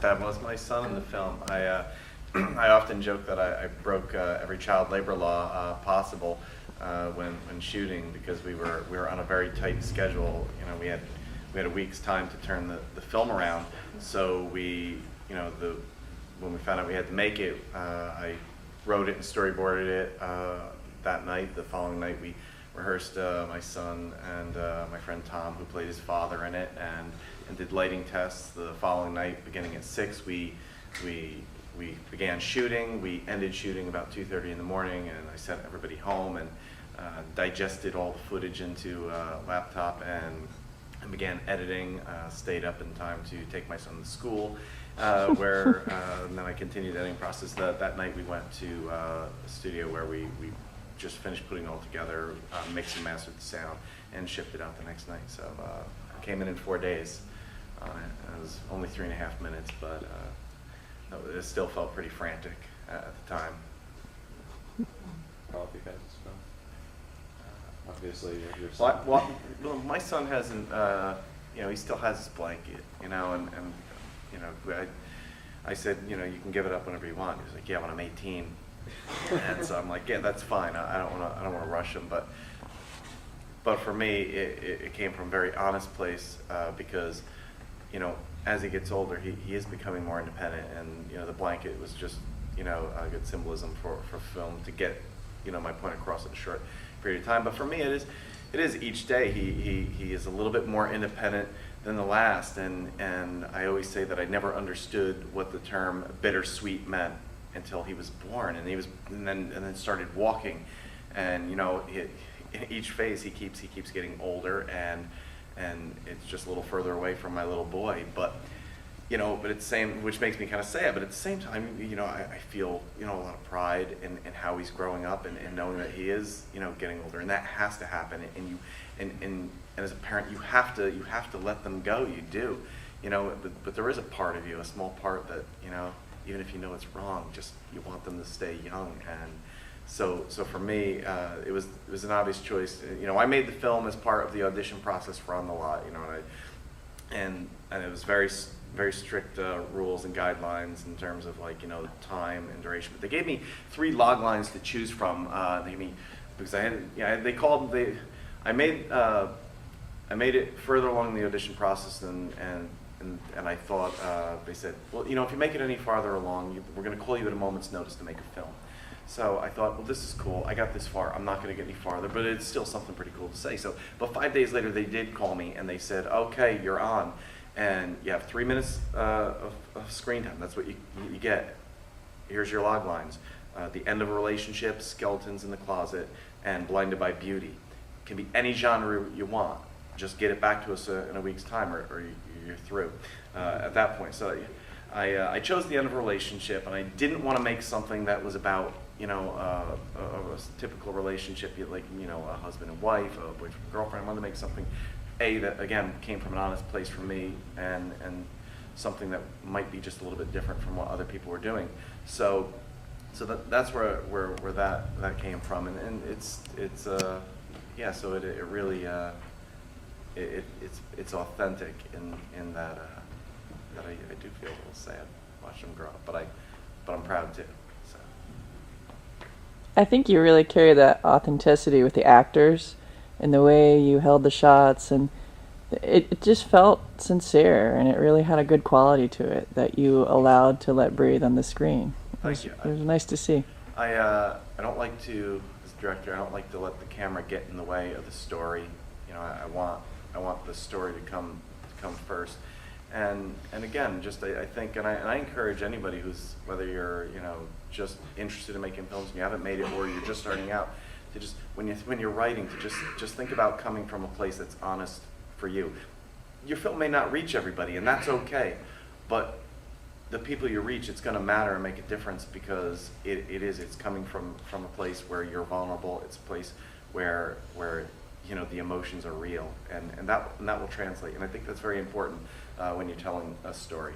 That was my son in the film. I often joke that I broke every child labor law possible when shooting, because we were on a very tight schedule. You know, we had a week's time to turn the film around. So when we found out we had to make it, I wrote it and storyboarded it that night. The following night we rehearsed, my son and my friend Tom, who played his father in it, and did lighting tests. The following night, beginning at 6, we began shooting. We ended shooting about 2:30 in the morning, and I sent everybody home and digested all the footage into a laptop and began editing. Stayed up in time to take my son to school, where and then I continued the editing process. That night we went to a studio where we just finished putting it all together, mixed and mastered the sound, and shipped it out the next night. So I came in 4 days on it. It was only 3.5 minutes, but it still felt pretty frantic at the time. How have you guys felt? Obviously, your son. Well, my son hasn't, he still has his blanket, and I said, you can give it up whenever you want. He was like, yeah, when I'm 18. And so I'm like, yeah, that's fine. I don't want to rush him, but for me, it came from a very honest place, because, as he gets older, he is becoming more independent, and the blanket was just a good symbolism for film to get my point across in a short period of time. But for me, it is each day he is a little bit more independent than the last, and I always say that I never understood what the term bittersweet meant until he was born, and then started walking, and in each phase he keeps getting older, and it's just a little further away from my little boy, but but it's the same, which makes me kind of sad, but at the same time, I feel a lot of pride in how he's growing up, and knowing that he is getting older, and that has to happen, and as a parent you have to let them go. You do, but there is a part of you, a small part, that even if it's wrong, just you want them to stay young. And so for me, it was an obvious choice. I made the film as part of the audition process for On the Lot, and it was very strict rules and guidelines in terms of the time and duration. But they gave me 3 log lines to choose from. They gave me, because I made it further along the audition process, and I thought, they said, well, if you make it any farther along, we're going to call you at a moment's notice to make a film. So I thought, well, this is cool. I got this far. I'm not going to get any farther, but it's still something pretty cool to say. But 5 days later, they did call me, and they said, okay, you're on, and you have 3 minutes of screen time. That's what you get. Here's your log lines. The end of a relationship, skeletons in the closet, and blinded by beauty. It can be any genre you want. Just get it back to us in a week's time, or you're through at that point. So I chose the end of a relationship, and I didn't want to make something that was about a typical relationship, like a husband and wife, a boyfriend and girlfriend. I wanted to make something that again came from an honest place for me, and something that might be just a little bit different from what other people were doing. So that's where that came from, and it's yeah. So it really it's authentic in that I do feel a little sad watching them grow up, but I'm proud too. So I think you really carry that authenticity with the actors and the way you held the shots, and it just felt sincere, and it really had a good quality to it that you allowed to let breathe on the screen. Thank you. It was nice to see. I don't like to, as a director, I don't like to let the camera get in the way of the story. I want the story to come first. And again, just I think, and I encourage anybody who's, whether you're just interested in making films and you haven't made it, or you're just starting out, to just when you're writing, to just think about coming from a place that's honest for you. Your film may not reach everybody, and that's okay, but the people you reach, it's going to matter and make a difference, because it's coming from a place where you're vulnerable. It's a place where the emotions are real, and that will translate. And I think that's very important when you're telling a story.